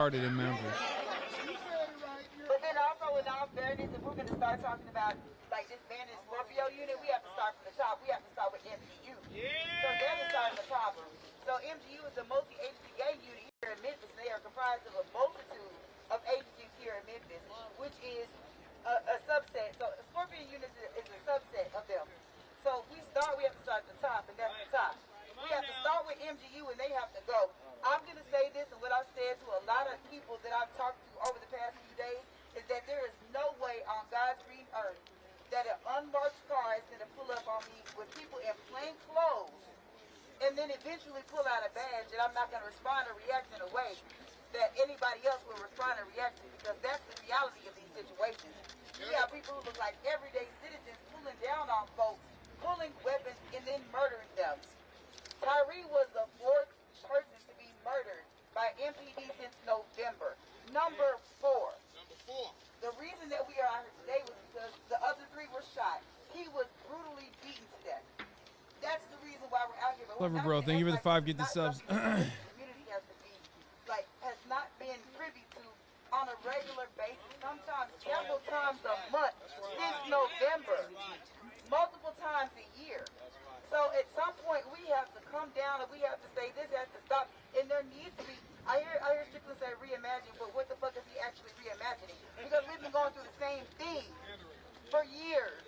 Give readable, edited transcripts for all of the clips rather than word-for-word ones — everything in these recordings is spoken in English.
started in Memphis. But then also, in all fairness, if we're going to start talking about like this bandit Scorpio unit, we have to start from the top. We have to start with MGU. So they're the start of the problem. So MGU is a multi-agency gang unit here in Memphis. They are comprised of a multitude of agencies here in Memphis, which is a subset. So Scorpion unit is a subset of them. So we have to start at the top, and that's the top. We have to start with MGU, and they have to go. I'm going to say this, and what I've said to a lot of people that I've talked to over the past few days is that there is no way on God's green earth that an unmarked car is going to pull up on me with people in plain clothes and then eventually pull out a badge, and I'm not going to respond or react in a way that anybody else will respond and react to, because that's the reality of these situations. You have people who look like everyday citizens pulling down on folks, pulling weapons, and then murdering them. Tyre was the fourth person to be murdered by MPD since November. Number four. The reason that we are out here today was because the other three were shot. He was brutally beaten to death. That's the reason why we're out here. Clever, bro. Thank you for the 5. Get the subs. The community has not been privy to on a regular basis, sometimes several times a month since November, multiple times a year. So at some point we have to come down and we have to say this has to stop. And there needs to be. I hear Strickland say reimagine, but what the fuck is he actually reimagining? Because we've been going through the same thing for years.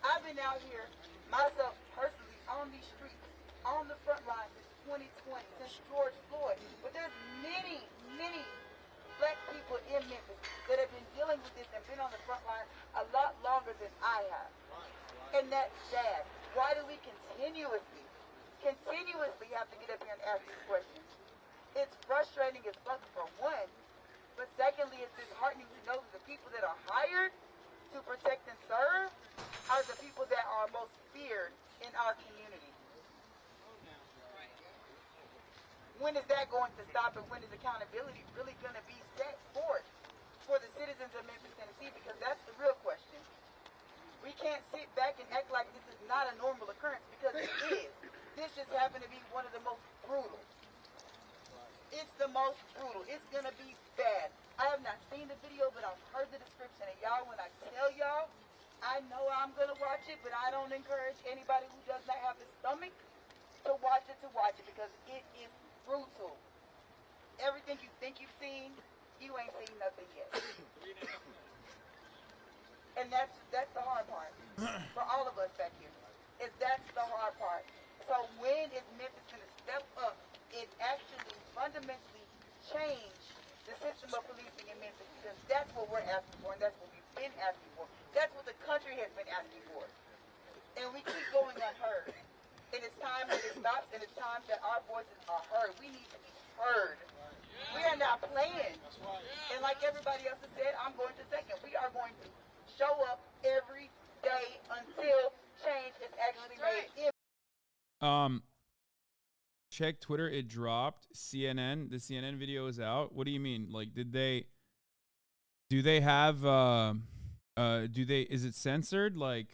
I've been out here myself personally on these streets, on the front line since 2020, since George Floyd. But there's many, many black people in Memphis that have been dealing with this and been on the front line a lot longer than I have. And that's sad. Why do we continuously have to get up here and ask these questions? It's frustrating as fuck for one, but secondly, it's disheartening to know that the people that are hired to protect and serve are the people that are most feared in our community. When is that going to stop, and when is accountability really going to be set forth for the citizens of Memphis, Tennessee? Because that's the real question. We can't sit back and act like this is not a normal occurrence, because it is. This just happened to be one of the most brutal. It's the most brutal. It's going to be bad. I have not seen the video, but I've heard the description. And y'all, when I tell y'all, I know I'm going to watch it, but I don't encourage anybody who does not have the stomach to watch it, because it is brutal. Everything you think you've seen, you ain't seen nothing yet. And that's the hard part for all of us back here. That's the hard part. So when is Memphis going to step up and actually fundamentally change the system of policing in Memphis? Because that's what we're asking for, and that's what we've been asking for. That's what the country has been asking for. And we keep going unheard. And it's time that it stops, and it's time that our voices are heard. We need to be heard. We are not playing. And like everybody else has said, I'm going to second. We are going to show up every day until change is actually made. Check Twitter. It dropped. CNN. The CNN video is out. What do you mean? Like, do they have? Is it censored? Like,